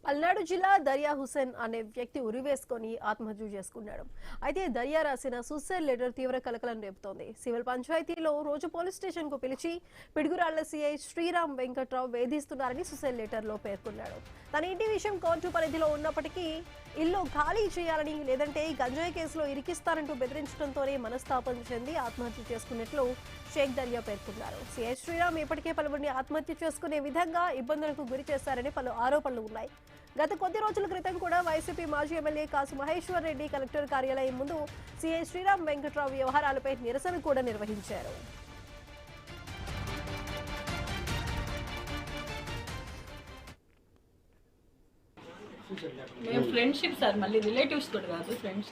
పల్నాడు జిల్లా దర్యా హుసేన్ అనే వ్యక్తి ఉరివేసుకొని ఆత్మహత్య చేసుకున్నాడు. అయితే దర్యా రాసిన సూసైడ్ లెటర్ తీవ్ర కలకలం రేపుతోంది. సివిల్ పంచాయతీలో రోజు పోలీస్ స్టేషన్ కు పిలిచి పిడుగురాళ్ల సీఐ శ్రీరామ్ వెంకట్రావు వేధిస్తున్నారని సూసైడ్ లెటర్ లో పేర్కొన్నాడు. తన ఇంటి విషయం కోర్టు పరిధిలో ఉన్నప్పటికీ ఇల్లు ఖాళీ చేయాలని లేదంటే గంజాయి కేసులో ఇరికిస్తారంటూ బెదిరించడంతోనే మనస్తాపం చెంది ఆత్మహత్య చేసుకున్నట్లు షేక్ దర్యా పేర్కొన్నారు. సీఐ శ్రీరామ్ ఇప్పటికే పలువురిని ఆత్మహత్య చేసుకునే విధంగా ఇబ్బందులకు గురి చేశారని పలు ఆరోపణలు ఉన్నాయి. గత కొద్ది రోజుల క్రితం కూడా వైసీపీ మాజీ ఎమ్మెల్యే కాసు మహేశ్వర్ రెడ్డి కలెక్టర్ కార్యాలయం ముందు సీఐ శ్రీరామ్ వెంకట్రావు వ్యవహారాలపై నిరసన కూడా నిర్వహించారు. మేము ఫ్రెండ్షిప్ సార్, మళ్ళీ రిలేటివ్స్ కూడా కాదు, ఫ్రెండ్స్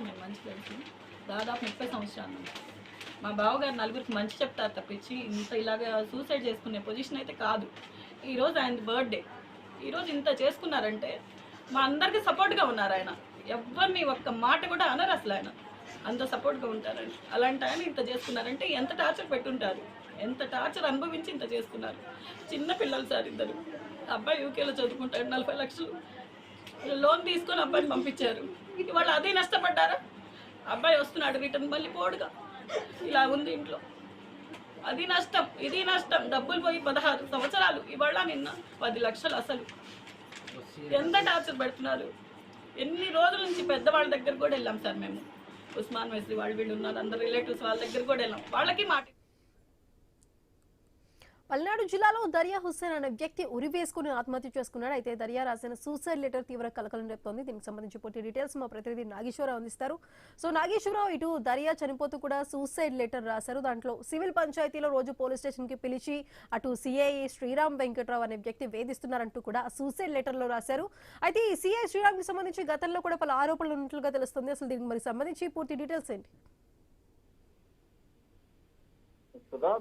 మేము మంచి ఫ్రెండ్స్. దాదాపు 30 సంవత్సరాలు మా బావగారు నలుగురికి మంచి చెప్తారు తప్పించి ఇంత ఇలాగ సూసైడ్ చేసుకునే పొజిషన్ అయితే కాదు. ఈరోజు ఆయన బర్త్డే, ఈరోజు ఇంత చేసుకున్నారంటే మా అందరికీ సపోర్ట్గా ఉన్నారు. ఆయన ఎవరిని ఒక్క మాట కూడా అనరు అసలు. ఆయన అంత సపోర్ట్గా ఉంటారని, అలాంటి ఆయన ఇంత చేసుకున్నారంటే ఎంత టార్చర్ పెట్టుంటారు, ఎంత టార్చర్ అనుభవించి ఇంత చేసుకున్నారు. చిన్న పిల్లలు సార్, ఇద్దరు. అబ్బాయి యూకేలో చదువుకుంటాడు, 40 లక్షలు లోన్ తీసుకొని అబ్బాయిని పంపించారు. ఇవాళ అదే నష్టపడ్డారా? అబ్బాయి వస్తున్నాడు రిటర్న్, మళ్ళీ పోడుగా ఇలా ఉంది ఇంట్లో. అది నష్టం, ఇది నష్టం. డబ్బులు పోయి 16 సంవత్సరాలు, ఇవాళ నిన్న 10 లక్షలు. అసలు ఎంత టార్చర్ పెడుతున్నారు. ఎన్ని రోజుల నుంచి పెద్దవాళ్ళ దగ్గర కూడా వెళ్ళాం సార్ మేము. ఉస్మాన్ మేస్త్రి వాళ్ళు వీళ్ళు ఉన్నారు, అందరు రిలేటివ్స్ వాళ్ళ దగ్గర కూడా వెళ్ళాం. వాళ్ళకి మాట. పల్నాడు జిల్లాలో దర్యా హుస్సేన్ అనే వ్యక్తి ఉరివేసుకుని ఆత్మహత్య చేసుకున్నాడు. అయితే దర్యా రాసిన సూసైడ్ లెటర్ తీవ్ర కలకలం రేపుతోంది. దీనికి సంబంధించి పూర్తి డీటెయిల్స్ మా ప్రతినిధి నాగేశ్వరరావు అందిస్తారు. సో నాగేశ్వరరావు, ఇటు దర్యా చనిపోతూ కూడా సూసైడ్ లెటర్ రాశారు. దాంట్లో సివిల్ పంచాయతీలో రోజు పోలీస్ స్టేషన్ కి పిలిచి అటు సిఐ శ్రీరామ్ వెంకట్రావు అనే వ్యక్తి వేధిస్తున్నారంటూ కూడా సూసైడ్ లెటర్ లో రాశారు. అయితే ఈ సిఐ శ్రీరామ్ కి సంబంధించి గతంలో కూడా పలు ఆరోపణలు ఉన్నట్లుగా తెలుస్తుంది. అసలు దీనికి మరి సంబంధించి పూర్తి డీటెయిల్స్ ఏంటి?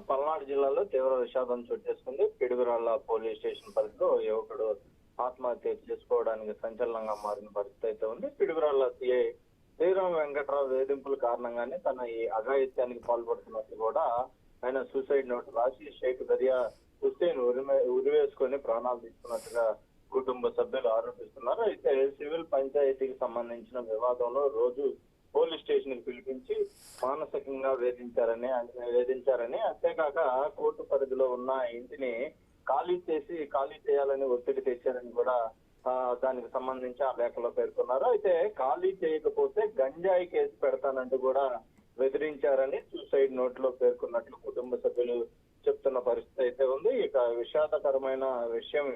పల్నాడు జిల్లాలో తీవ్ర విషాదం చోటు చేసుకుంది. పిడుగురాళ్ల పోలీస్ స్టేషన్ పరిధిలో యువకుడు ఆత్మహత్య చేసుకోవడానికి సంచలనంగా మారిన పరిస్థితి అయితే ఉంది. పిడుగురాళ్ల సిఐ శ్రీరామ్ వెంకట్రావు వేధింపుల కారణంగానే తన ఈ అఘాయిత్యానికి పాల్పడుతున్నట్టు కూడా ఆయన సూసైడ్ నోట్ రాసి షేక్ దర్యా హుస్సేన్ ఉరివేసుకొని ప్రాణాలు తీసుకున్నట్టుగా కుటుంబ సభ్యులు ఆరోపిస్తున్నారు. అయితే సివిల్ పంచాయతీకి సంబంధించిన వివాదంలో రోజు పోలీస్ స్టేషన్ కి పిలిపించి మానసికంగా వేధించారని అంతేకాక కోర్టు పరిధిలో ఉన్న ఇంటిని ఖాళీ చేయాలని ఒత్తిడి తెచ్చారని కూడా దానికి సంబంధించి ఆ లేఖలో పేర్కొన్నారు. అయితే ఖాళీ చేయకపోతే గంజాయి కేసు పెడతానంటూ కూడా బెదిరించారని సూసైడ్ నోట్ లో పేర్కొన్నట్లు కుటుంబ సభ్యులు చెప్తున్న పరిస్థితి అయితే ఉంది. ఇక విషాదకరమైన విషయం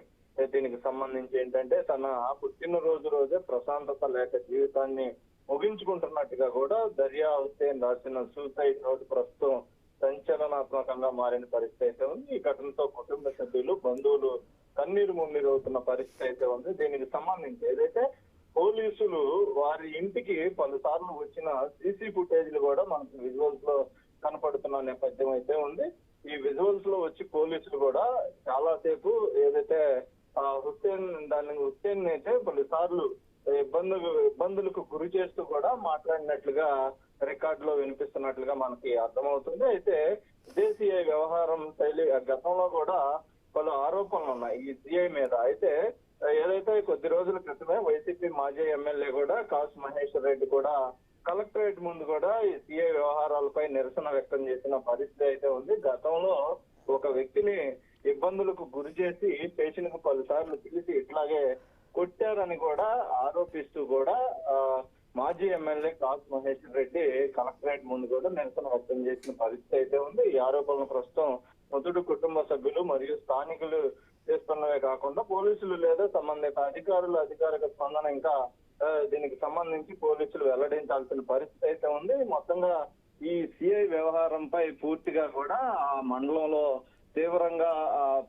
దీనికి సంబంధించి ఏంటంటే, తన పుట్టినరోజు రోజే ప్రశాంతత లేక జీవితాన్ని ముగించుకుంటున్నట్టుగా కూడా దర్యా హుస్సేన్ రాసిన సూసైడ్ నోట్ ప్రస్తుతం సంచలనాత్మకంగా మారిన పరిస్థితి అయితే ఉంది. ఈ ఘటనతో కుటుంబ సభ్యులు, బంధువులు కన్నీరు మున్నీరవుతున్న పరిస్థితి అయితే ఉంది. దీనికి సంబంధించి ఏదైతే పోలీసులు వారి ఇంటికి పలుసార్లు వచ్చిన సీసీ ఫుటేజ్లు కూడా మనకు విజువల్స్ లో కనపడుతున్న నేపథ్యం అయితే ఉంది. ఈ విజువల్స్ లో వచ్చి పోలీసులు కూడా చాలా సేపు ఏదైతే హుస్సేన్ అయితే పలుసార్లు ఇబ్బందులకు గురి చేస్తూ కూడా మాట్లాడినట్లుగా రికార్డులో వినిపిస్తున్నట్లుగా మనకి అర్థమవుతుంది. అయితే ఇదే సిఐ వ్యవహారం శైలి గతంలో కూడా పలు ఆరోపణలు ఉన్నాయి ఈ సిఐ మీద. అయితే ఏదైతే కొద్ది రోజుల క్రితమే వైసీపీ మాజీ ఎమ్మెల్యే కూడా కాసు మహేశ్వర్ రెడ్డి కూడా కలెక్టరేట్ ముందు కూడా ఈ సిఐ వ్యవహారాలపై నిరసన వ్యక్తం చేసిన పరిస్థితి అయితే ఉంది. గతంలో ఒక వ్యక్తిని ఇబ్బందులకు గురి చేసి స్టేషన్ కు పలుసార్లు పిలిచి ఇట్లాగే కొట్టారని కూడా ఆరోపిస్తూ కూడా మాజీ ఎమ్మెల్యే కాసు మహేశ్వర్ రెడ్డి కలెక్టరేట్ ముందు కూడా నిరసన వ్యక్తం చేసిన పరిస్థితి అయితే ఉంది. ఈ ఆరోపణలు ప్రస్తుతం మృతుడు కుటుంబ సభ్యులు మరియు స్థానికులు చేస్తున్నవే కాకుండా పోలీసులు లేదా సంబంధిత అధికారిక స్పందన ఇంకా దీనికి సంబంధించి పోలీసులు వెల్లడించాల్సిన పరిస్థితి అయితే ఉంది. మొత్తంగా ఈ సిఐ వ్యవహారంపై పూర్తిగా కూడా ఆ మండలంలో తీవ్రంగా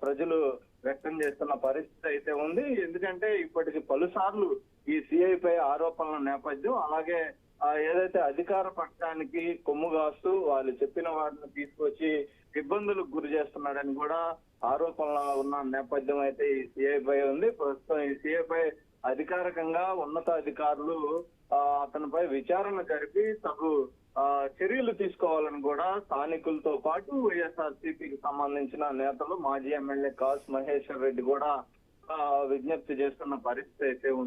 ప్రజలు వ్యక్తం చేస్తున్న పరిస్థితి అయితే ఉంది. ఎందుకంటే ఇప్పటికి పలుసార్లు ఈ సిఐ పై ఆరోపణల నేపథ్యం, అలాగే ఏదైతే అధికార పక్షానికి కొమ్ము కాస్తూ వాళ్ళు చెప్పిన వాటిని తీసుకొచ్చి ఇబ్బందులకు గురి చేస్తున్నాడని కూడా ఆరోపణలు ఉన్న నేపథ్యం అయితే ఈ సిఐ పై ఉంది. ప్రస్తుతం ఈ సిఐ పై అధికారికంగా ఉన్నత అధికారులు అతనిపై విచారణ జరిపి తగు చర్యలు తీసుకోవాలని కూడా స్థానికులతో పాటు వైఎస్ఆర్సీపీకి సంబంధించిన నేతలు మాజీ ఎమ్మెల్యే కాసు మహేశ్వర్ రెడ్డి కూడా విజ్ఞప్తి చేస్తున్న పరిస్థితి అయితే ఉంది.